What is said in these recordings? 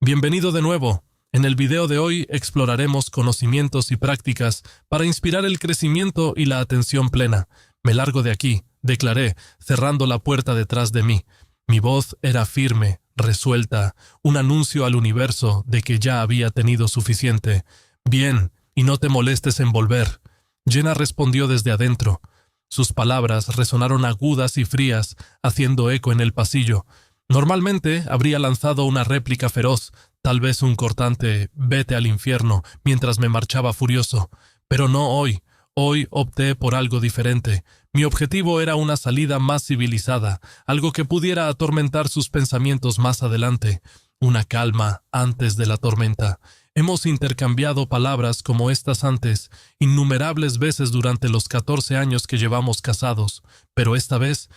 Bienvenido de nuevo. En el video de hoy exploraremos conocimientos y prácticas para inspirar el crecimiento y la atención plena. Me largo de aquí, declaré, cerrando la puerta detrás de mí. Mi voz era firme, resuelta, un anuncio al universo de que ya había tenido suficiente. Bien, y no te molestes en volver. Jenna respondió desde adentro. Sus palabras resonaron agudas y frías, haciendo eco en el pasillo. Normalmente habría lanzado una réplica feroz, tal vez un cortante «vete al infierno» mientras me marchaba furioso. Pero no hoy. Hoy opté por algo diferente. Mi objetivo era una salida más civilizada, algo que pudiera atormentar sus pensamientos más adelante. Una calma antes de la tormenta. Hemos intercambiado palabras como estas antes, innumerables veces durante los 14 años que llevamos casados, pero esta vez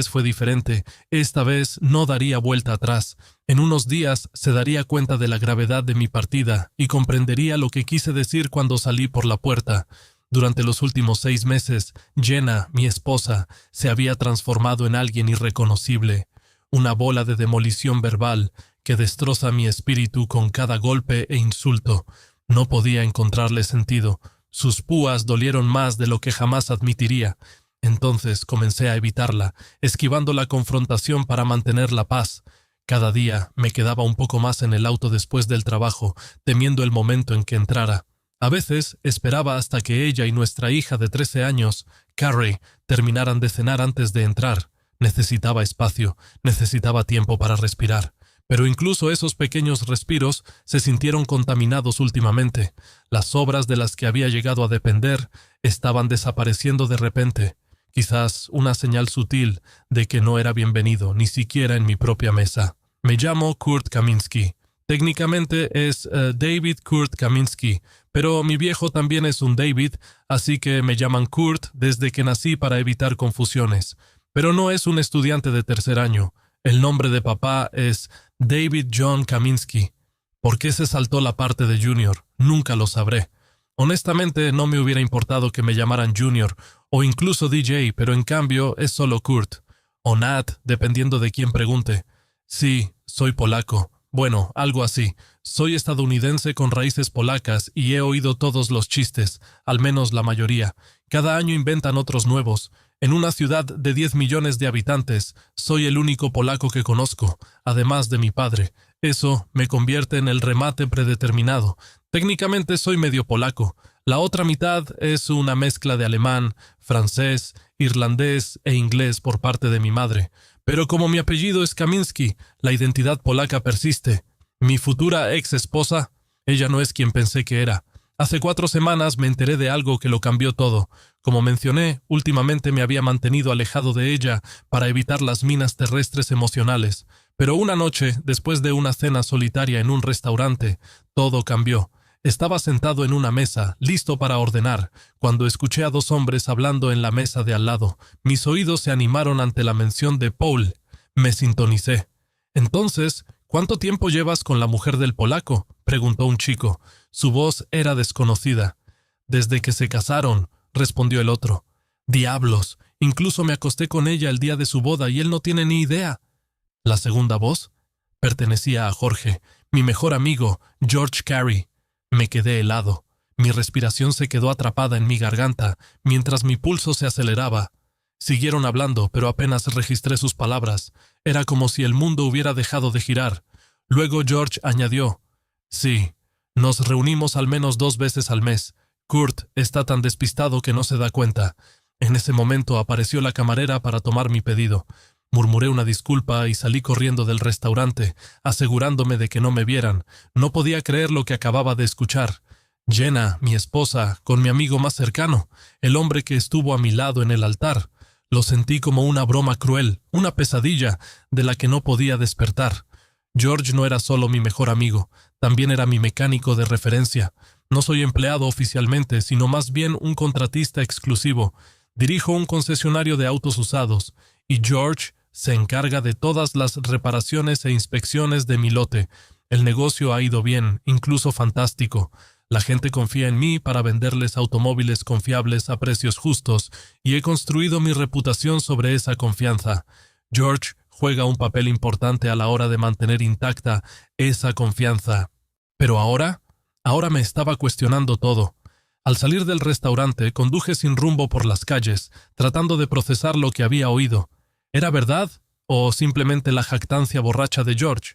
fue diferente. Esta vez no daría vuelta atrás. En unos días se daría cuenta de la gravedad de mi partida y comprendería lo que quise decir cuando salí por la puerta. Durante los últimos 6 meses, Jenna, mi esposa, se había transformado en alguien irreconocible, una bola de demolición verbal que destroza mi espíritu con cada golpe e insulto. No podía encontrarle sentido. Sus púas dolieron más de lo que jamás admitiría. Entonces comencé a evitarla, esquivando la confrontación para mantener la paz. Cada día me quedaba un poco más en el auto después del trabajo, temiendo el momento en que entrara. A veces esperaba hasta que ella y nuestra hija de 13 años, Carrie, terminaran de cenar antes de entrar. Necesitaba espacio, necesitaba tiempo para respirar. Pero incluso esos pequeños respiros se sintieron contaminados últimamente. Las obras de las que había llegado a depender estaban desapareciendo de repente. Quizás una señal sutil de que no era bienvenido, ni siquiera en mi propia mesa. Me llamo Kurt Kaminski. Técnicamente es David Kurt Kaminski, pero mi viejo también es un David, así que me llaman Kurt desde que nací para evitar confusiones. Pero no es un estudiante de tercer año. El nombre de papá es David John Kaminski. ¿Por qué se saltó la parte de Junior? Nunca lo sabré. Honestamente, no me hubiera importado que me llamaran Junior o incluso DJ, pero en cambio es solo Kurt. O Nat, dependiendo de quién pregunte. Sí, soy polaco. Bueno, algo así. Soy estadounidense con raíces polacas y he oído todos los chistes, al menos la mayoría. Cada año inventan otros nuevos. En una ciudad de 10 millones de habitantes, soy el único polaco que conozco, además de mi padre. Eso me convierte en el remate predeterminado. Técnicamente soy medio polaco. La otra mitad es una mezcla de alemán, francés, irlandés e inglés por parte de mi madre. Pero como mi apellido es Kaminski, la identidad polaca persiste. Mi futura ex esposa, ella no es quien pensé que era. Hace 4 semanas me enteré de algo que lo cambió todo. Como mencioné, últimamente me había mantenido alejado de ella para evitar las minas terrestres emocionales. Pero una noche, después de una cena solitaria en un restaurante, todo cambió. Estaba sentado en una mesa, listo para ordenar, cuando escuché a 2 hombres hablando en la mesa de al lado. Mis oídos se animaron ante la mención de Paul. Me sintonicé. Entonces, ¿cuánto tiempo llevas con la mujer del polaco?, preguntó un chico. Su voz era desconocida. Desde que se casaron, respondió el otro. Diablos, incluso me acosté con ella el día de su boda y él no tiene ni idea. La segunda voz pertenecía a Jorge, mi mejor amigo, George Carey. Me quedé helado. Mi respiración se quedó atrapada en mi garganta, mientras mi pulso se aceleraba. Siguieron hablando, pero apenas registré sus palabras. Era como si el mundo hubiera dejado de girar. Luego George añadió, «Sí, nos reunimos al menos 2 veces al mes. Kurt está tan despistado que no se da cuenta». En ese momento apareció la camarera para tomar mi pedido. Murmuré una disculpa y salí corriendo del restaurante, asegurándome de que no me vieran. No podía creer lo que acababa de escuchar. Jenna, mi esposa, con mi amigo más cercano, el hombre que estuvo a mi lado en el altar. Lo sentí como una broma cruel, una pesadilla de la que no podía despertar. George no era solo mi mejor amigo, también era mi mecánico de referencia. No soy empleado oficialmente, sino más bien un contratista exclusivo. Dirijo un concesionario de autos usados, y George se encarga de todas las reparaciones e inspecciones de mi lote. El negocio ha ido bien, incluso fantástico. La gente confía en mí para venderles automóviles confiables a precios justos, y he construido mi reputación sobre esa confianza. George juega un papel importante a la hora de mantener intacta esa confianza. Pero ahora me estaba cuestionando todo. Al salir del restaurante, conduje sin rumbo por las calles, tratando de procesar lo que había oído. ¿Era verdad o simplemente la jactancia borracha de George?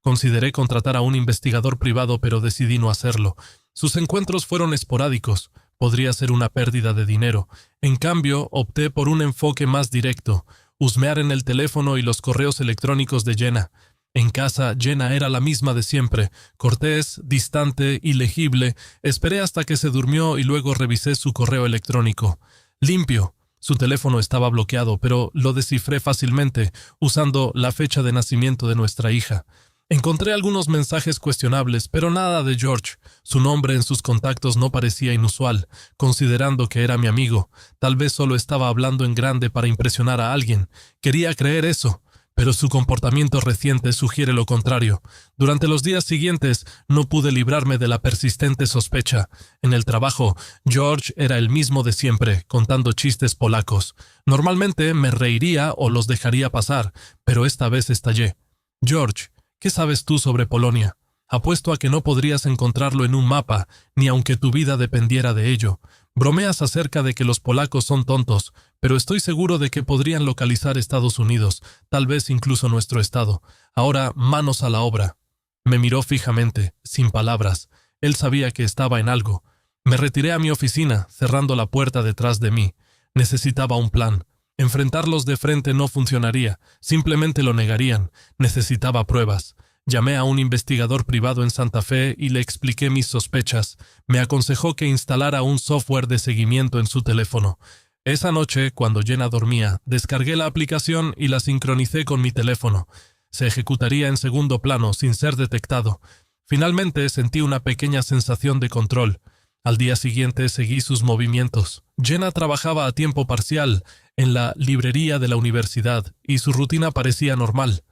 Consideré contratar a un investigador privado, pero decidí no hacerlo. Sus encuentros fueron esporádicos. Podría ser una pérdida de dinero. En cambio, opté por un enfoque más directo. Husmear en el teléfono y los correos electrónicos de Jenna. En casa, Jenna era la misma de siempre, cortés, distante, ilegible. Esperé hasta que se durmió y luego revisé su correo electrónico. Limpio. Su teléfono estaba bloqueado, pero lo descifré fácilmente, usando la fecha de nacimiento de nuestra hija. Encontré algunos mensajes cuestionables, pero nada de George. Su nombre en sus contactos no parecía inusual, considerando que era mi amigo. Tal vez solo estaba hablando en grande para impresionar a alguien. Quería creer eso, pero su comportamiento reciente sugiere lo contrario. Durante los días siguientes no pude librarme de la persistente sospecha. En el trabajo, George era el mismo de siempre, contando chistes polacos. Normalmente me reiría o los dejaría pasar, pero esta vez estallé. George, ¿qué sabes tú sobre Polonia? Apuesto a que no podrías encontrarlo en un mapa, ni aunque tu vida dependiera de ello. Bromeas acerca de que los polacos son tontos, pero estoy seguro de que podrían localizar Estados Unidos, tal vez incluso nuestro estado. Ahora, manos a la obra. Me miró fijamente, sin palabras. Él sabía que estaba en algo. Me retiré a mi oficina, cerrando la puerta detrás de mí. Necesitaba un plan. Enfrentarlos de frente no funcionaría, simplemente lo negarían. Necesitaba pruebas. Llamé a un investigador privado en Santa Fe y le expliqué mis sospechas. Me aconsejó que instalara un software de seguimiento en su teléfono. Esa noche, cuando Jenna dormía, descargué la aplicación y la sincronicé con mi teléfono. Se ejecutaría en segundo plano, sin ser detectado. Finalmente sentí una pequeña sensación de control. Al día siguiente seguí sus movimientos. Jenna trabajaba a tiempo parcial en la librería de la universidad y su rutina parecía normal.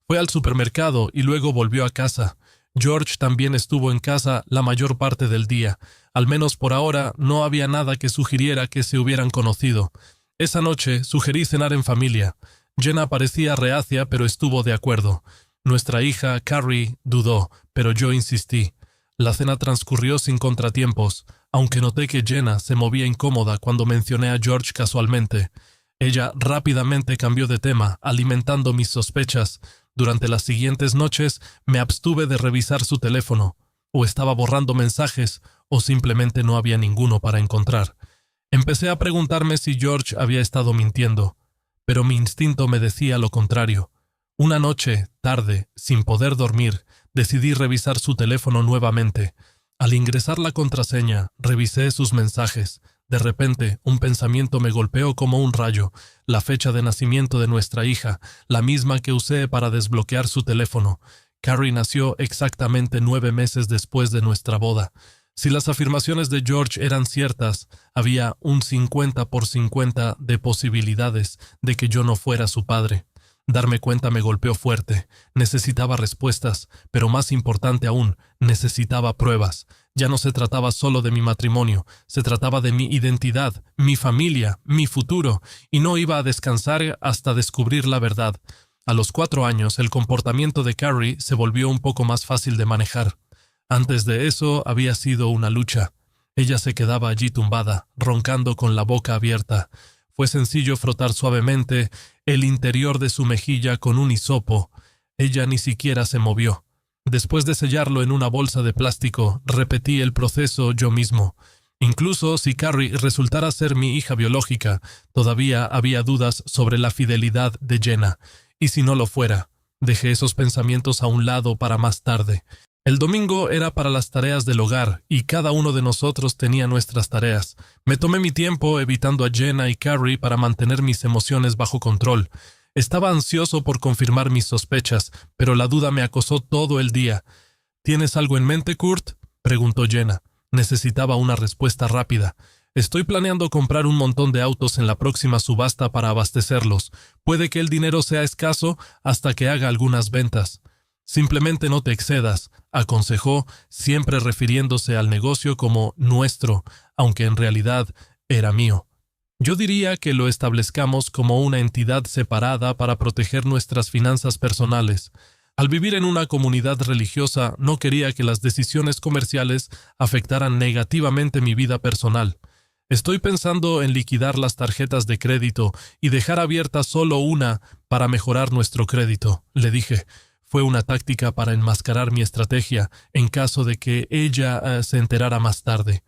Fue al supermercado y luego volvió a casa. George también estuvo en casa la mayor parte del día. Al menos por ahora no había nada que sugiriera que se hubieran conocido. Esa noche sugerí cenar en familia. Jenna parecía reacia, pero estuvo de acuerdo. Nuestra hija, Carrie, dudó, pero yo insistí. La cena transcurrió sin contratiempos, aunque noté que Jenna se movía incómoda cuando mencioné a George casualmente. Ella rápidamente cambió de tema, alimentando mis sospechas. Durante las siguientes noches me abstuve de revisar su teléfono. O estaba borrando mensajes, o simplemente no había ninguno para encontrar. Empecé a preguntarme si George había estado mintiendo, pero mi instinto me decía lo contrario. Una noche, tarde, sin poder dormir, decidí revisar su teléfono nuevamente. Al ingresar la contraseña, revisé sus mensajes. De repente, un pensamiento me golpeó como un rayo. La fecha de nacimiento de nuestra hija, la misma que usé para desbloquear su teléfono. Carrie nació exactamente 9 meses después de nuestra boda. Si las afirmaciones de George eran ciertas, había un 50% de posibilidades de que yo no fuera su padre. Darme cuenta me golpeó fuerte. Necesitaba respuestas, pero más importante aún, necesitaba pruebas. Ya no se trataba solo de mi matrimonio, se trataba de mi identidad, mi familia, mi futuro, y no iba a descansar hasta descubrir la verdad. A los 4 años, el comportamiento de Carrie se volvió un poco más fácil de manejar. Antes de eso, había sido una lucha. Ella se quedaba allí tumbada, roncando con la boca abierta. Fue sencillo frotar suavemente el interior de su mejilla con un hisopo. Ella ni siquiera se movió. Después de sellarlo en una bolsa de plástico, repetí el proceso yo mismo. Incluso si Carrie resultara ser mi hija biológica, todavía había dudas sobre la fidelidad de Jenna. Y si no lo fuera, dejé esos pensamientos a un lado para más tarde. El domingo era para las tareas del hogar y cada uno de nosotros tenía nuestras tareas. Me tomé mi tiempo evitando a Jenna y Carrie para mantener mis emociones bajo control. Estaba ansioso por confirmar mis sospechas, pero la duda me acosó todo el día. ¿Tienes algo en mente, Kurt?, preguntó Jenna. Necesitaba una respuesta rápida. Estoy planeando comprar un montón de autos en la próxima subasta para abastecerlos. Puede que el dinero sea escaso hasta que haga algunas ventas. Simplemente no te excedas, aconsejó, siempre refiriéndose al negocio como nuestro, aunque en realidad era mío. Yo diría que lo establezcamos como una entidad separada para proteger nuestras finanzas personales. Al vivir en una comunidad religiosa, no quería que las decisiones comerciales afectaran negativamente mi vida personal. Estoy pensando en liquidar las tarjetas de crédito y dejar abierta solo una para mejorar nuestro crédito, le dije. Fue una táctica para enmascarar mi estrategia en caso de que ella se enterara más tarde.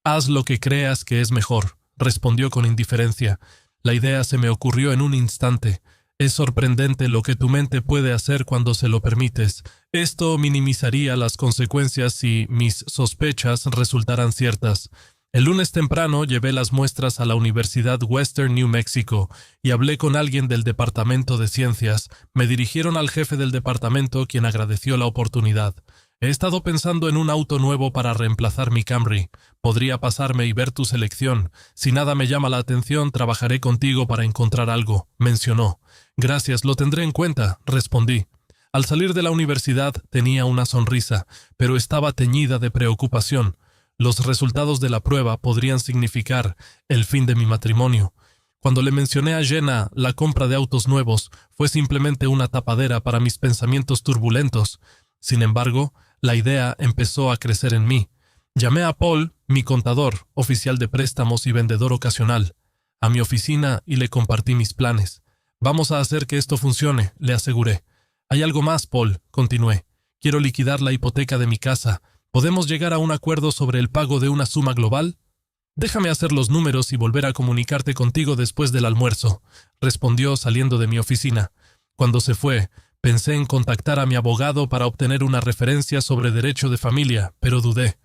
Haz lo que creas que es mejor, respondió con indiferencia. La idea se me ocurrió en un instante. Es sorprendente lo que tu mente puede hacer cuando se lo permites. Esto minimizaría las consecuencias si mis sospechas resultaran ciertas. El lunes temprano llevé las muestras a la Universidad Western New Mexico y hablé con alguien del Departamento de Ciencias. Me dirigieron al jefe del departamento, quien agradeció la oportunidad. He estado pensando en un auto nuevo para reemplazar mi Camry. Podría pasarme y ver tu selección. Si nada me llama la atención, trabajaré contigo para encontrar algo, mencionó. Gracias, lo tendré en cuenta, respondí. Al salir de la universidad tenía una sonrisa, pero estaba teñida de preocupación. Los resultados de la prueba podrían significar el fin de mi matrimonio. Cuando le mencioné a Jenna la compra de autos nuevos, fue simplemente una tapadera para mis pensamientos turbulentos. Sin embargo, la idea empezó a crecer en mí. Llamé a Paul, mi contador, oficial de préstamos y vendedor ocasional, a mi oficina y le compartí mis planes. Vamos a hacer que esto funcione, le aseguré. Hay algo más, Paul, continué. Quiero liquidar la hipoteca de mi casa. ¿Podemos llegar a un acuerdo sobre el pago de una suma global? Déjame hacer los números y volver a comunicarte contigo después del almuerzo, respondió saliendo de mi oficina. Cuando se fue, pensé en contactar a mi abogado para obtener una referencia sobre derecho de familia, pero dudé.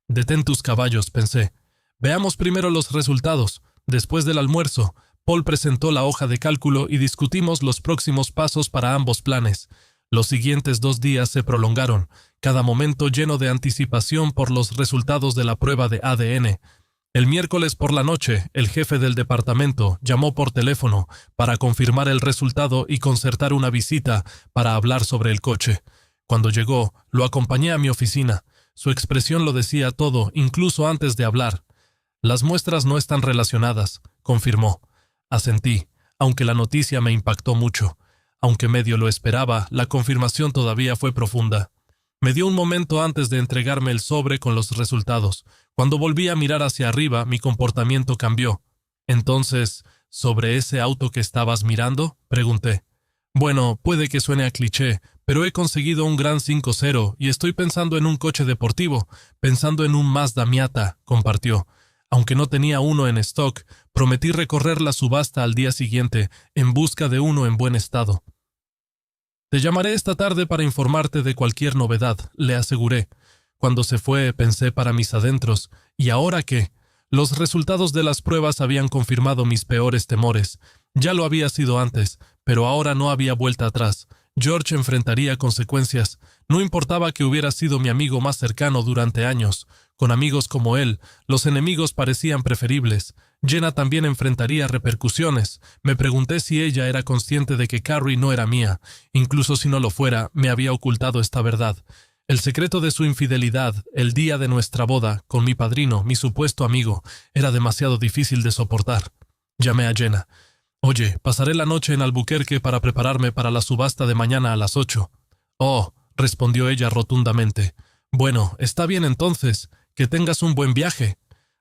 Detén tus caballos, pensé. Veamos primero los resultados. Después del almuerzo, Paul presentó la hoja de cálculo y discutimos los próximos pasos para ambos planes. Los siguientes 2 días se prolongaron, cada momento lleno de anticipación por los resultados de la prueba de ADN. El miércoles por la noche, el jefe del departamento llamó por teléfono para confirmar el resultado y concertar una visita para hablar sobre el coche. Cuando llegó, lo acompañé a mi oficina. Su expresión lo decía todo, incluso antes de hablar. Las muestras no están relacionadas, confirmó. Asentí, aunque la noticia me impactó mucho. Aunque medio lo esperaba, la confirmación todavía fue profunda. Me dio un momento antes de entregarme el sobre con los resultados. Cuando volví a mirar hacia arriba, mi comportamiento cambió. Entonces, ¿sobre ese auto que estabas mirando?, pregunté. Bueno, puede que suene a cliché, pero he conseguido un Gran 5.0 y estoy pensando en un coche deportivo, pensando en un Mazda Miata, compartió. Aunque no tenía uno en stock, prometí recorrer la subasta al día siguiente, en busca de uno en buen estado. Te llamaré esta tarde para informarte de cualquier novedad, le aseguré. Cuando se fue, pensé para mis adentros, ¿y ahora qué? Los resultados de las pruebas habían confirmado mis peores temores. Ya lo había sido antes, pero ahora no había vuelta atrás. George enfrentaría consecuencias. No importaba que hubiera sido mi amigo más cercano durante años. Con amigos como él, los enemigos parecían preferibles. Jenna también enfrentaría repercusiones. Me pregunté si ella era consciente de que Carrie no era mía. Incluso si no lo fuera, me había ocultado esta verdad. El secreto de su infidelidad, el día de nuestra boda, con mi padrino, mi supuesto amigo, era demasiado difícil de soportar. Llamé a Jenna. Oye, pasaré la noche en Albuquerque para prepararme para la subasta de mañana a las 8. Oh, respondió ella rotundamente. Bueno, está bien entonces. Que tengas un buen viaje.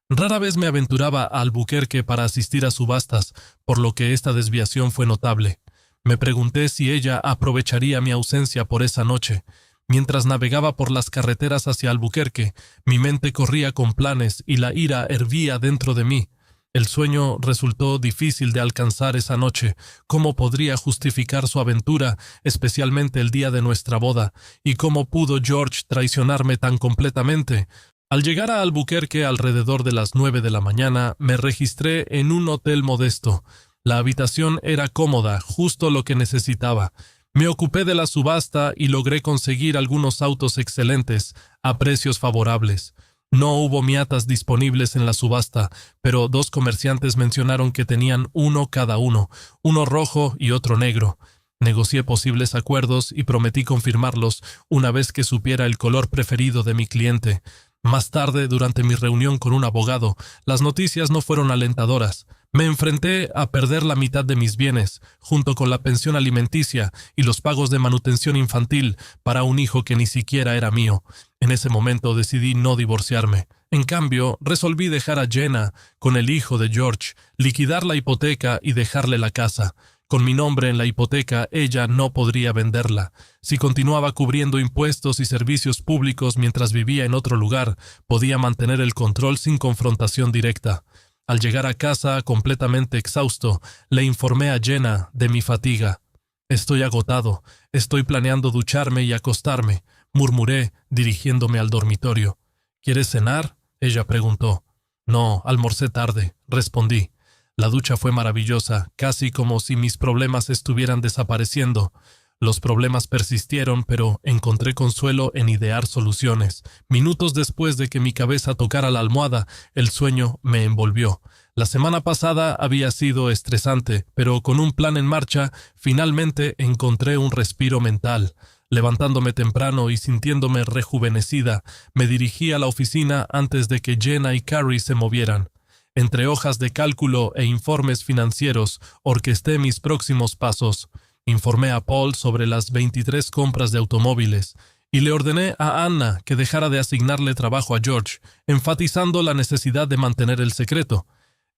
Rara vez me aventuraba a Albuquerque para asistir a subastas, por lo que esta desviación fue notable. Me pregunté si ella aprovecharía mi ausencia por esa noche. Mientras navegaba por las carreteras hacia Albuquerque, mi mente corría con planes y la ira hervía dentro de mí. El sueño resultó difícil de alcanzar esa noche. ¿Cómo podría justificar su aventura, especialmente el día de nuestra boda? ¿Y cómo pudo George traicionarme tan completamente? Al llegar a Albuquerque alrededor de las 9 de la mañana, me registré en un hotel modesto. La habitación era cómoda, justo lo que necesitaba. Me ocupé de la subasta y logré conseguir algunos autos excelentes, a precios favorables. No hubo Miatas disponibles en la subasta, pero 2 comerciantes mencionaron que tenían uno cada uno, uno rojo y otro negro. Negocié posibles acuerdos y prometí confirmarlos una vez que supiera el color preferido de mi cliente. Más tarde, durante mi reunión con un abogado, las noticias no fueron alentadoras. Me enfrenté a perder la mitad de mis bienes, junto con la pensión alimenticia y los pagos de manutención infantil para un hijo que ni siquiera era mío. En ese momento decidí no divorciarme. En cambio, resolví dejar a Jenna con el hijo de George, liquidar la hipoteca y dejarle la casa. Con mi nombre en la hipoteca, ella no podría venderla. Si continuaba cubriendo impuestos y servicios públicos mientras vivía en otro lugar, podía mantener el control sin confrontación directa. Al llegar a casa, completamente exhausto, le informé a Jenna de mi fatiga. «Estoy agotado. Estoy planeando ducharme y acostarme», murmuré, dirigiéndome al dormitorio. «¿Quieres cenar?», ella preguntó. «No, almorcé tarde», respondí. La ducha fue maravillosa, casi como si mis problemas estuvieran desapareciendo. Los problemas persistieron, pero encontré consuelo en idear soluciones. Minutos después de que mi cabeza tocara la almohada, el sueño me envolvió. La semana pasada había sido estresante, pero con un plan en marcha, finalmente encontré un respiro mental. Levantándome temprano y sintiéndome rejuvenecida, me dirigí a la oficina antes de que Jenna y Carrie se movieran. Entre hojas de cálculo e informes financieros, orquesté mis próximos pasos. Informé a Paul sobre las 23 compras de automóviles y le ordené a Anna que dejara de asignarle trabajo a George, enfatizando la necesidad de mantener el secreto.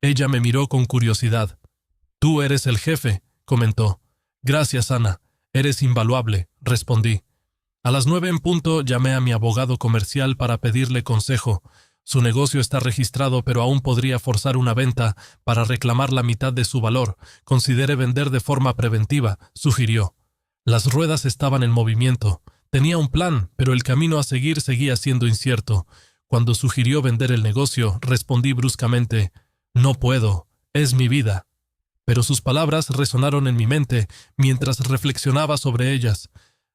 Ella me miró con curiosidad. «Tú eres el jefe», comentó. «Gracias, Anna. Eres invaluable», respondí. A las 9 en punto llamé a mi abogado comercial para pedirle consejo. Su negocio está registrado, pero aún podría forzar una venta para reclamar la mitad de su valor. Considere vender de forma preventiva, sugirió. Las ruedas estaban en movimiento. Tenía un plan, pero el camino a seguir seguía siendo incierto. Cuando sugirió vender el negocio, respondí bruscamente: «No puedo, es mi vida». Pero sus palabras resonaron en mi mente mientras reflexionaba sobre ellas.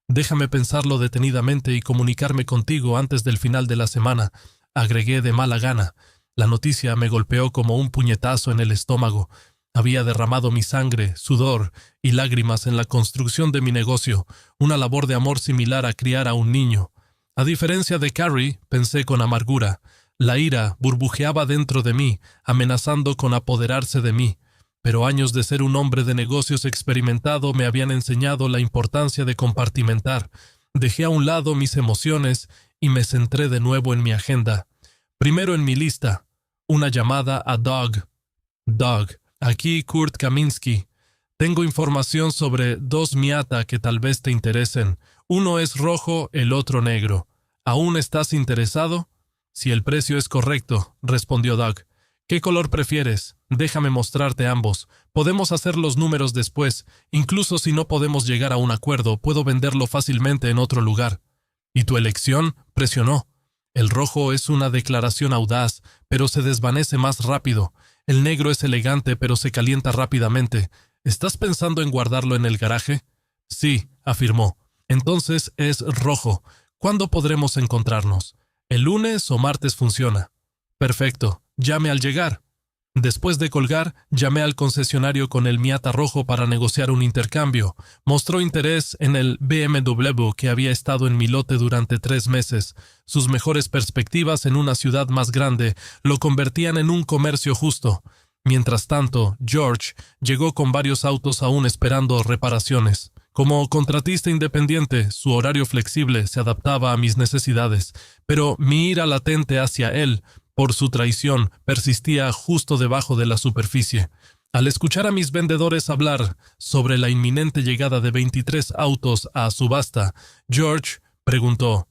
«Déjame pensarlo detenidamente y comunicarme contigo antes del final de la semana», agregué de mala gana. La noticia me golpeó como un puñetazo en el estómago. Había derramado mi sangre, sudor y lágrimas en la construcción de mi negocio, una labor de amor similar a criar a un niño. A diferencia de Carrie, pensé con amargura. La ira burbujeaba dentro de mí, amenazando con apoderarse de mí. Pero años de ser un hombre de negocios experimentado me habían enseñado la importancia de compartimentar. Dejé a un lado mis emociones y me centré de nuevo en mi agenda. Primero en mi lista, una llamada a Doug. «Doug, aquí Kurt Kaminsky. Tengo información sobre 2 Miata que tal vez te interesen. Uno es rojo, el otro negro. ¿Aún estás interesado?» «Si el precio es correcto», respondió Doug. «¿Qué color prefieres? Déjame mostrarte ambos. Podemos hacer los números después. Incluso si no podemos llegar a un acuerdo, puedo venderlo fácilmente en otro lugar». «¿Y tu elección?», presionó. «El rojo es una declaración audaz, pero se desvanece más rápido. El negro es elegante, pero se calienta rápidamente. ¿Estás pensando en guardarlo en el garaje?» «Sí», afirmó. «Entonces es rojo. ¿Cuándo podremos encontrarnos? ¿El lunes o martes funciona?» «Perfecto. Llame al llegar». Después de colgar, llamé al concesionario con el Miata rojo para negociar un intercambio. Mostró interés en el BMW que había estado en mi lote durante 3 meses. Sus mejores perspectivas en una ciudad más grande lo convertían en un comercio justo. Mientras tanto, George llegó con varios autos aún esperando reparaciones. Como contratista independiente, su horario flexible se adaptaba a mis necesidades, pero mi ira latente hacia él por su traición persistía justo debajo de la superficie. Al escuchar a mis vendedores hablar sobre la inminente llegada de 23 autos a subasta, George preguntó: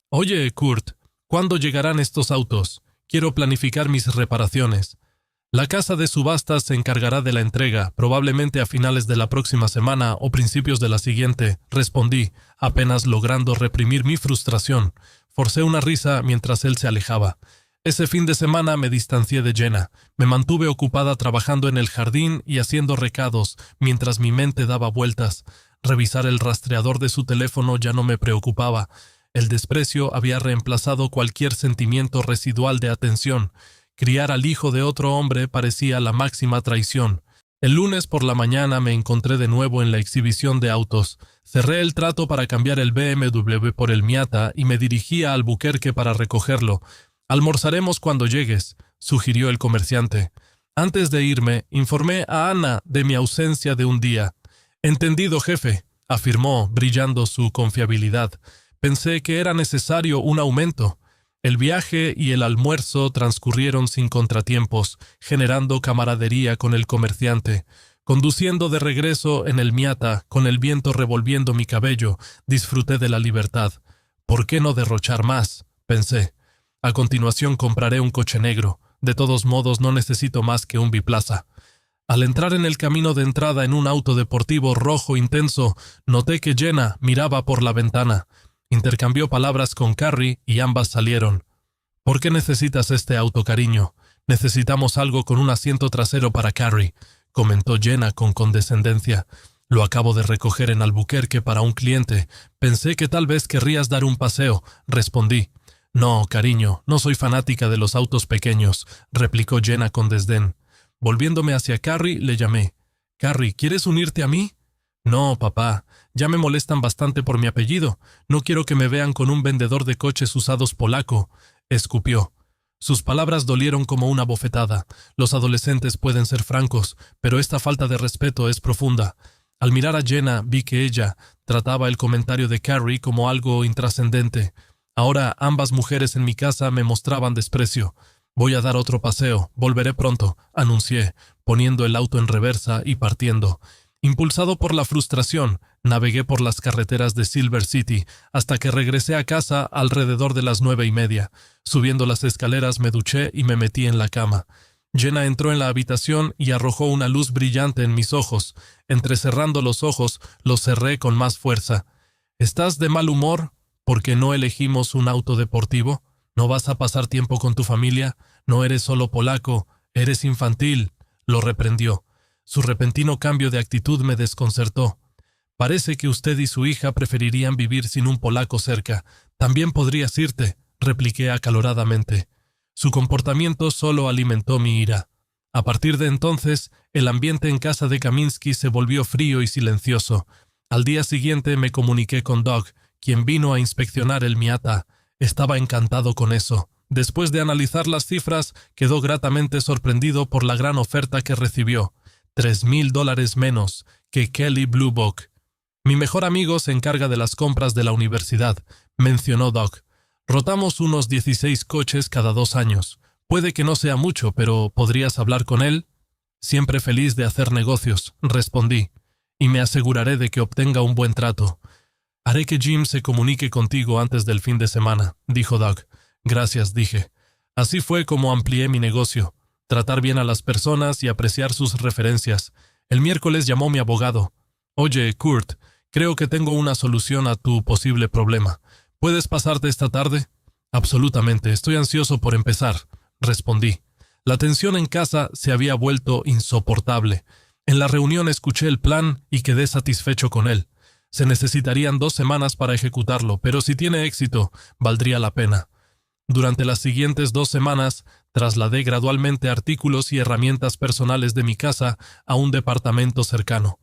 «Oye, Kurt, ¿cuándo llegarán estos autos? Quiero planificar mis reparaciones». «La casa de subastas se encargará de la entrega, probablemente a finales de la próxima semana o principios de la siguiente», respondí, apenas logrando reprimir mi frustración. Forcé una risa mientras él se alejaba. Ese fin de semana me distancié de Jenna. Me mantuve ocupada trabajando en el jardín y haciendo recados mientras mi mente daba vueltas. Revisar el rastreador de su teléfono ya no me preocupaba. El desprecio había reemplazado cualquier sentimiento residual de atención. Criar al hijo de otro hombre parecía la máxima traición. El lunes por la mañana me encontré de nuevo en la exhibición de autos. Cerré el trato para cambiar el BMW por el Miata y me dirigí a Albuquerque para recogerlo. «Almorzaremos cuando llegues», sugirió el comerciante. Antes de irme, informé a Ana de mi ausencia de un día. «Entendido, jefe», afirmó, brillando su confiabilidad. Pensé que era necesario un aumento. El viaje y el almuerzo transcurrieron sin contratiempos, generando camaradería con el comerciante. Conduciendo de regreso en el Miata, con el viento revolviendo mi cabello, disfruté de la libertad. ¿Por qué no derrochar más?, pensé. A continuación compraré un coche negro. De todos modos, no necesito más que un biplaza. Al entrar en el camino de entrada en un auto deportivo rojo intenso, noté que Jenna miraba por la ventana. Intercambió palabras con Carrie y ambas salieron. «¿Por qué necesitas este auto, cariño? Necesitamos algo con un asiento trasero para Carrie», comentó Jenna con condescendencia. «Lo acabo de recoger en Albuquerque para un cliente. Pensé que tal vez querrías dar un paseo», respondí. «No, cariño, no soy fanática de los autos pequeños», replicó Jenna con desdén. Volviéndome hacia Carrie, le llamé. «Carrie, ¿quieres unirte a mí?» «No, papá. Ya me molestan bastante por mi apellido. No quiero que me vean con un vendedor de coches usados polaco», escupió. Sus palabras dolieron como una bofetada. Los adolescentes pueden ser francos, pero esta falta de respeto es profunda. Al mirar a Jenna, vi que ella trataba el comentario de Carrie como algo intrascendente. Ahora ambas mujeres en mi casa me mostraban desprecio. «Voy a dar otro paseo. Volveré pronto», anuncié, poniendo el auto en reversa y partiendo. Impulsado por la frustración, navegué por las carreteras de Silver City hasta que regresé a casa alrededor de las 9:30. Subiendo las escaleras me duché y me metí en la cama. Jenna entró en la habitación y arrojó una luz brillante en mis ojos. Entrecerrando los ojos, los cerré con más fuerza. «¿Estás de mal humor porque no elegimos un auto deportivo? ¿No vas a pasar tiempo con tu familia? No eres solo polaco, eres infantil», lo reprendió. Su repentino cambio de actitud me desconcertó. «Parece que usted y su hija preferirían vivir sin un polaco cerca. También podrías irte», repliqué acaloradamente. Su comportamiento solo alimentó mi ira. A partir de entonces, el ambiente en casa de Kaminsky se volvió frío y silencioso. Al día siguiente me comuniqué con Doug, quien vino a inspeccionar el Miata. Estaba encantado con eso. Después de analizar las cifras, quedó gratamente sorprendido por la gran oferta que recibió. $3,000 menos que Kelly Blue Book. «Mi mejor amigo se encarga de las compras de la universidad», mencionó Doug. «Rotamos unos 16 coches cada 2 años. Puede que no sea mucho, pero ¿podrías hablar con él?» «Siempre feliz de hacer negocios», respondí. «Y me aseguraré de que obtenga un buen trato». «Haré que Jim se comunique contigo antes del fin de semana», dijo Doug. «Gracias», dije. Así fue como amplié mi negocio. Tratar bien a las personas y apreciar sus referencias. El miércoles llamó mi abogado. «Oye, Kurt, creo que tengo una solución a tu posible problema. ¿Puedes pasarte esta tarde?» «Absolutamente, estoy ansioso por empezar», respondí. La tensión en casa se había vuelto insoportable. En la reunión escuché el plan y quedé satisfecho con él. Se necesitarían 2 semanas para ejecutarlo, pero si tiene éxito, valdría la pena. Durante las siguientes 2 semanas, trasladé gradualmente artículos y herramientas personales de mi casa a un departamento cercano.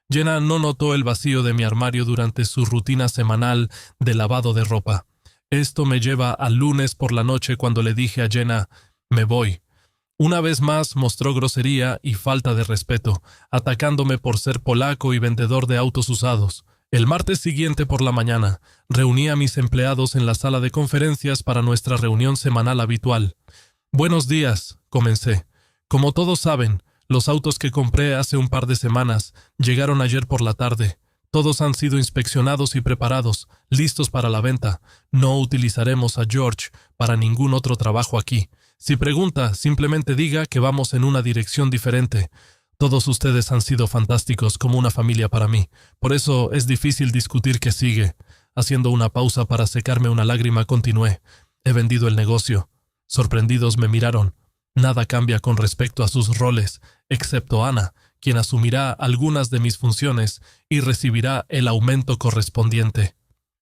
Jenna no notó el vacío de mi armario durante su rutina semanal de lavado de ropa. Esto me lleva al lunes por la noche cuando le dije a Jenna, «Me voy». Una vez más mostró grosería y falta de respeto, atacándome por ser polaco y vendedor de autos usados. El martes siguiente por la mañana, reuní a mis empleados en la sala de conferencias para nuestra reunión semanal habitual. «Buenos días», comencé. «Como todos saben, los autos que compré hace un par de semanas llegaron ayer por la tarde. Todos han sido inspeccionados y preparados, listos para la venta. No utilizaremos a George para ningún otro trabajo aquí. Si pregunta, simplemente diga que vamos en una dirección diferente. Todos ustedes han sido fantásticos como una familia para mí. Por eso es difícil discutir qué sigue». Haciendo una pausa para secarme una lágrima, continué. «He vendido el negocio». Sorprendidos me miraron. Nada cambia con respecto a sus roles, excepto Ana, quien asumirá algunas de mis funciones y recibirá el aumento correspondiente.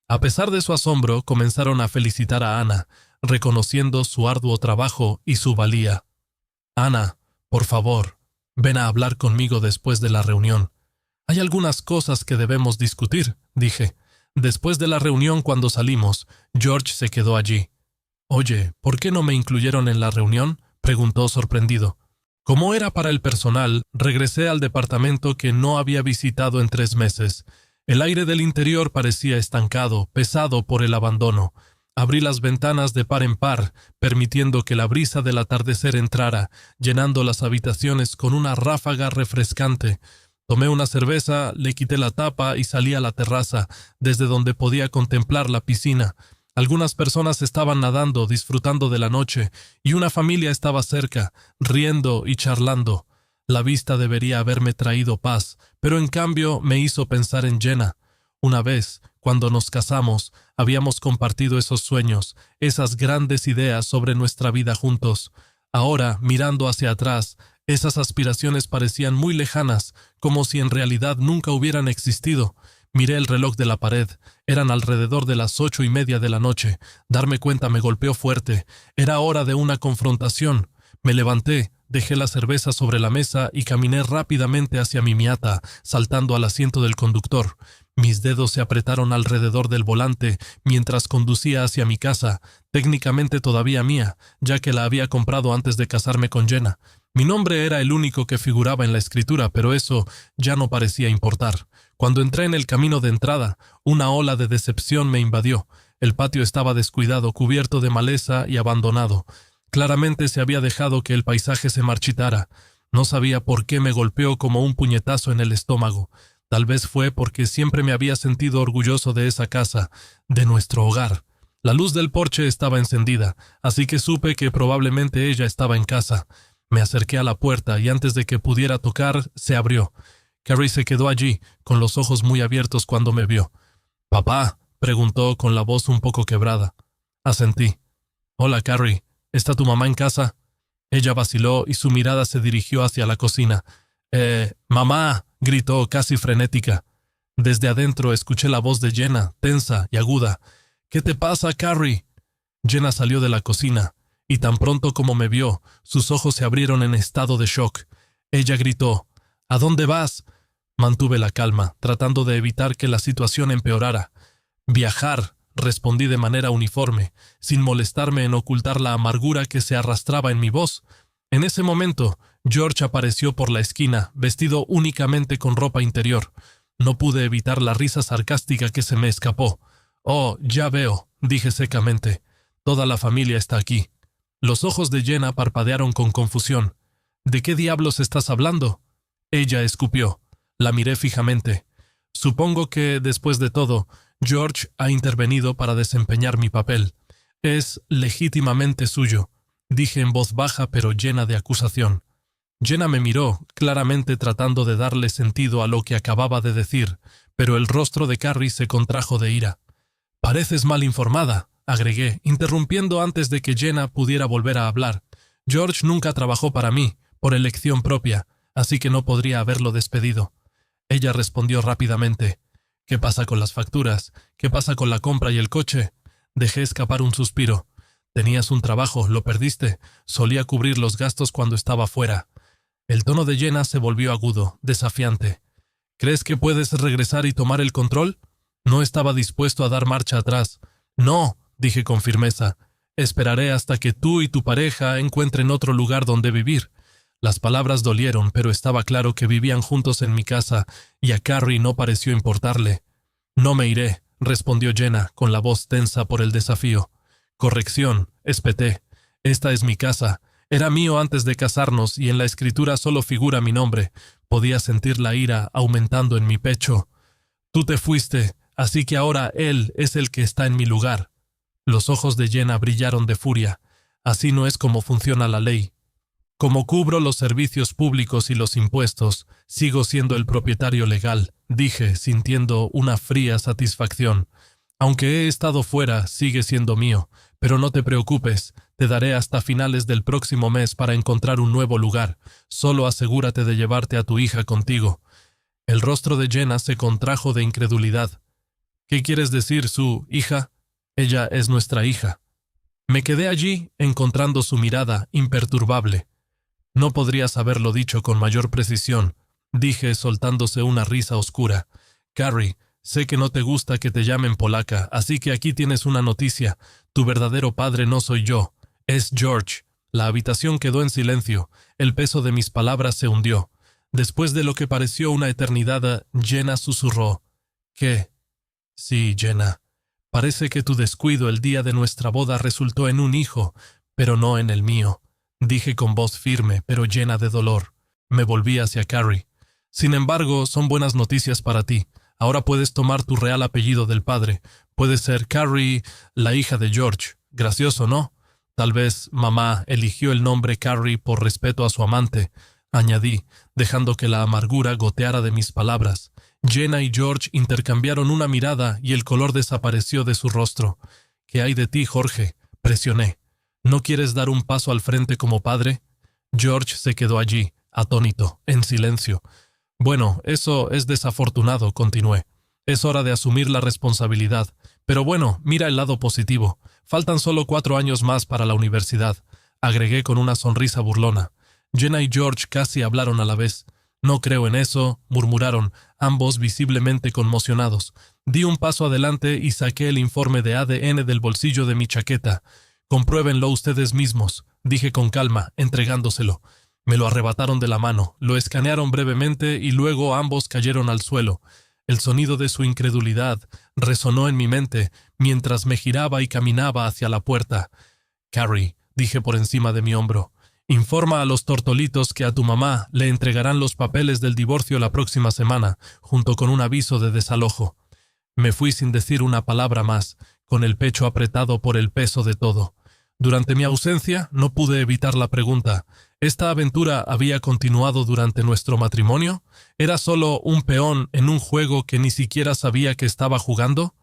A pesar de su asombro, comenzaron a felicitar a Ana, reconociendo su arduo trabajo y su valía. «Ana, por favor, ven a hablar conmigo después de la reunión. Hay algunas cosas que debemos discutir», dije. Después de la reunión, cuando salimos, George se quedó allí. «Oye, ¿por qué no me incluyeron en la reunión?», preguntó sorprendido. Como era para el personal, regresé al departamento que no había visitado en 3 meses. El aire del interior parecía estancado, pesado por el abandono. Abrí las ventanas de par en par, permitiendo que la brisa del atardecer entrara, llenando las habitaciones con una ráfaga refrescante. Tomé una cerveza, le quité la tapa y salí a la terraza, desde donde podía contemplar la piscina. Algunas personas estaban nadando, disfrutando de la noche, y una familia estaba cerca, riendo y charlando. La vista debería haberme traído paz, pero en cambio me hizo pensar en Jenna. Una vez, cuando nos casamos, habíamos compartido esos sueños, esas grandes ideas sobre nuestra vida juntos. Ahora, mirando hacia atrás, esas aspiraciones parecían muy lejanas, como si en realidad nunca hubieran existido. Miré el reloj de la pared. Eran alrededor de las 8:30 de la noche. Darme cuenta me golpeó fuerte. Era hora de una confrontación. Me levanté, dejé la cerveza sobre la mesa y caminé rápidamente hacia mi Miata, saltando al asiento del conductor. Mis dedos se apretaron alrededor del volante mientras conducía hacia mi casa, técnicamente todavía mía, ya que la había comprado antes de casarme con Jenna. Mi nombre era el único que figuraba en la escritura, pero eso ya no parecía importar. Cuando entré en el camino de entrada, una ola de decepción me invadió. El patio estaba descuidado, cubierto de maleza y abandonado. Claramente se había dejado que el paisaje se marchitara. No sabía por qué me golpeó como un puñetazo en el estómago. Tal vez fue porque siempre me había sentido orgulloso de esa casa, de nuestro hogar. La luz del porche estaba encendida, así que supe que probablemente ella estaba en casa. Me acerqué a la puerta y antes de que pudiera tocar, se abrió. Carrie se quedó allí, con los ojos muy abiertos cuando me vio. «¿Papá?», preguntó con la voz un poco quebrada. Asentí. «Hola, Carrie. ¿Está tu mamá en casa?». Ella vaciló y su mirada se dirigió hacia la cocina. «Mamá», gritó casi frenética. Desde adentro escuché la voz de Jenna, tensa y aguda. «¿Qué te pasa, Carrie?». Jenna salió de la cocina, y tan pronto como me vio, sus ojos se abrieron en estado de shock. Ella gritó: «¿A dónde vas?». Mantuve la calma, tratando de evitar que la situación empeorara. «Viajar», respondí de manera uniforme, sin molestarme en ocultar la amargura que se arrastraba en mi voz. En ese momento, George apareció por la esquina, vestido únicamente con ropa interior. No pude evitar la risa sarcástica que se me escapó. «Oh, ya veo», dije secamente. «Toda la familia está aquí». Los ojos de Jenna parpadearon con confusión. «¿De qué diablos estás hablando?». Ella escupió. La miré fijamente. Supongo que, después de todo, George ha intervenido para desempeñar mi papel. Es legítimamente suyo, dije en voz baja pero llena de acusación. Jenna me miró, claramente tratando de darle sentido a lo que acababa de decir, pero el rostro de Carrie se contrajo de ira. «Pareces mal informada», agregué, interrumpiendo antes de que Jenna pudiera volver a hablar. «George nunca trabajó para mí, por elección propia, así que no podría haberlo despedido». Ella respondió rápidamente. «¿Qué pasa con las facturas? ¿Qué pasa con la compra y el coche?». Dejé escapar un suspiro. «Tenías un trabajo, lo perdiste. Solía cubrir los gastos cuando estaba fuera». El tono de Jenna se volvió agudo, desafiante. «¿Crees que puedes regresar y tomar el control?». No estaba dispuesto a dar marcha atrás. «No», dije con firmeza. «Esperaré hasta que tú y tu pareja encuentren otro lugar donde vivir». Las palabras dolieron, pero estaba claro que vivían juntos en mi casa, y a Carrie no pareció importarle. «No me iré», respondió Jenna, con la voz tensa por el desafío. «Corrección», espeté. «Esta es mi casa. Era mío antes de casarnos y en la escritura solo figura mi nombre». Podía sentir la ira aumentando en mi pecho. «Tú te fuiste, así que ahora él es el que está en mi lugar». Los ojos de Jenna brillaron de furia. «Así no es como funciona la ley. Como cubro los servicios públicos y los impuestos, sigo siendo el propietario legal», dije, sintiendo una fría satisfacción. «Aunque he estado fuera, sigue siendo mío. Pero no te preocupes, te daré hasta finales del próximo mes para encontrar un nuevo lugar. Solo asegúrate de llevarte a tu hija contigo». El rostro de Jenna se contrajo de incredulidad. «¿Qué quieres decir, su hija?». «Ella es nuestra hija». Me quedé allí, encontrando su mirada imperturbable. «No podrías haberlo dicho con mayor precisión», dije soltándose una risa oscura. «Carrie, sé que no te gusta que te llamen polaca, así que aquí tienes una noticia. Tu verdadero padre no soy yo, es George». La habitación quedó en silencio. El peso de mis palabras se hundió. Después de lo que pareció una eternidad, Jenna susurró. ¿Qué? Sí, Jenna. Parece que tu descuido el día de nuestra boda resultó en un hijo, pero no en el mío. Dije con voz firme, pero llena de dolor. Me volví hacia Carrie. Sin embargo, son buenas noticias para ti. Ahora puedes tomar tu real apellido del padre. Puedes ser Carrie, la hija de George. Gracioso, ¿no? Tal vez mamá eligió el nombre Carrie por respeto a su amante, añadí, dejando que la amargura goteara de mis palabras. Jenna y George intercambiaron una mirada y el color desapareció de su rostro. ¿Qué hay de ti, Jorge? Presioné. ¿No quieres dar un paso al frente como padre? George se quedó allí, atónito, en silencio. Bueno, eso es desafortunado, continué. Es hora de asumir la responsabilidad. Pero bueno, mira el lado positivo. Faltan solo 4 años más para la universidad, agregué con una sonrisa burlona. Jenna y George casi hablaron a la vez. No creo en eso, murmuraron, ambos visiblemente conmocionados. Di un paso adelante y saqué el informe de ADN del bolsillo de mi chaqueta. Compruébenlo ustedes mismos, dije con calma, entregándoselo. Me lo arrebataron de la mano, lo escanearon brevemente y luego ambos cayeron al suelo. El sonido de su incredulidad resonó en mi mente mientras me giraba y caminaba hacia la puerta. Carrie, dije por encima de mi hombro, informa a los tortolitos que a tu mamá le entregarán los papeles del divorcio la próxima semana, junto con un aviso de desalojo. Me fui sin decir una palabra más, con el pecho apretado por el peso de todo. Durante mi ausencia no pude evitar la pregunta. ¿Esta aventura había continuado durante nuestro matrimonio? ¿Era solo un peón en un juego que ni siquiera sabía que estaba jugando?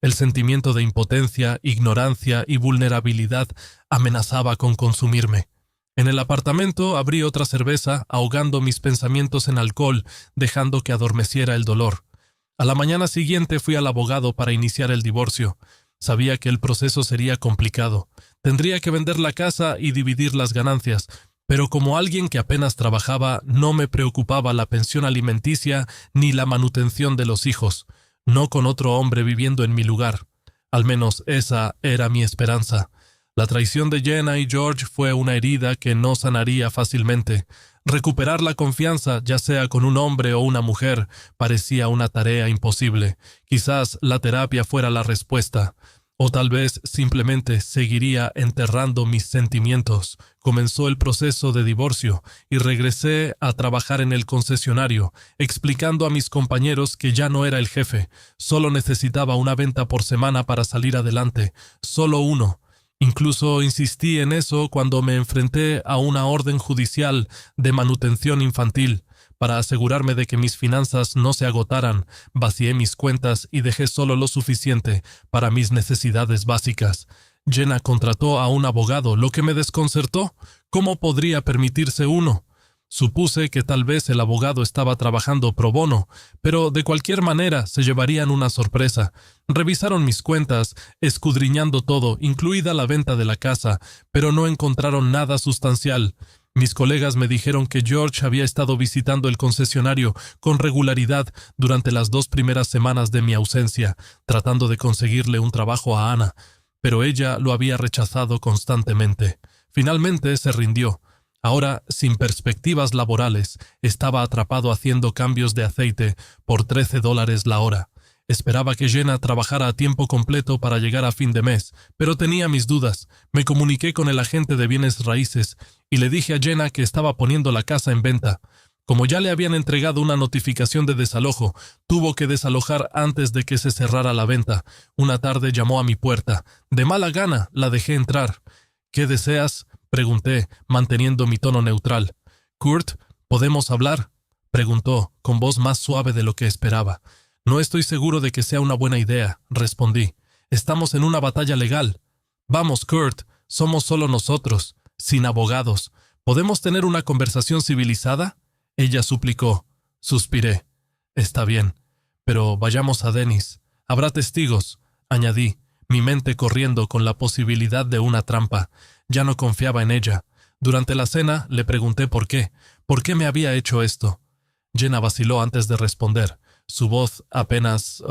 El sentimiento de impotencia, ignorancia y vulnerabilidad amenazaba con consumirme. En el apartamento abrí otra cerveza, ahogando mis pensamientos en alcohol, dejando que adormeciera el dolor. A la mañana siguiente fui al abogado para iniciar el divorcio. Sabía que el proceso sería complicado. Tendría que vender la casa y dividir las ganancias, pero como alguien que apenas trabajaba, no me preocupaba la pensión alimenticia ni la manutención de los hijos, no con otro hombre viviendo en mi lugar. Al menos esa era mi esperanza. La traición de Jenna y George fue una herida que no sanaría fácilmente. Recuperar la confianza, ya sea con un hombre o una mujer, parecía una tarea imposible. Quizás la terapia fuera la respuesta. O tal vez simplemente seguiría enterrando mis sentimientos. Comenzó el proceso de divorcio y regresé a trabajar en el concesionario, explicando a mis compañeros que ya no era el jefe. Solo necesitaba una venta por semana para salir adelante. Solo uno. Incluso insistí en eso cuando me enfrenté a una orden judicial de manutención infantil. Para asegurarme de que mis finanzas no se agotaran, vacié mis cuentas y dejé solo lo suficiente para mis necesidades básicas. Jenna contrató a un abogado, lo que me desconcertó. ¿Cómo podría permitirse uno? Supuse que tal vez el abogado estaba trabajando pro bono, pero de cualquier manera se llevarían una sorpresa. Revisaron mis cuentas, escudriñando todo, incluida la venta de la casa, pero no encontraron nada sustancial. Mis colegas me dijeron que George había estado visitando el concesionario con regularidad durante las 2 primeras semanas de mi ausencia, tratando de conseguirle un trabajo a Anna, pero ella lo había rechazado constantemente. Finalmente se rindió. Ahora, sin perspectivas laborales, estaba atrapado haciendo cambios de aceite por $13 la hora. Esperaba que Jenna trabajara a tiempo completo para llegar a fin de mes, pero tenía mis dudas. Me comuniqué con el agente de bienes raíces y le dije a Jenna que estaba poniendo la casa en venta. Como ya le habían entregado una notificación de desalojo, tuvo que desalojar antes de que se cerrara la venta. Una tarde llamó a mi puerta. De mala gana la dejé entrar. ¿Qué deseas?, pregunté, manteniendo mi tono neutral. «Kurt, ¿podemos hablar?», preguntó, con voz más suave de lo que esperaba. «No estoy seguro de que sea una buena idea», respondí. «Estamos en una batalla legal». «Vamos, Kurt, somos solo nosotros, sin abogados. ¿Podemos tener una conversación civilizada?», ella suplicó. Suspiré. «Está bien, pero vayamos a Dennis. Habrá testigos», añadí, mi mente corriendo con la posibilidad de una trampa. Ya no confiaba en ella. Durante la cena le pregunté por qué me había hecho esto. Jenna vaciló antes de responder. Su voz apenas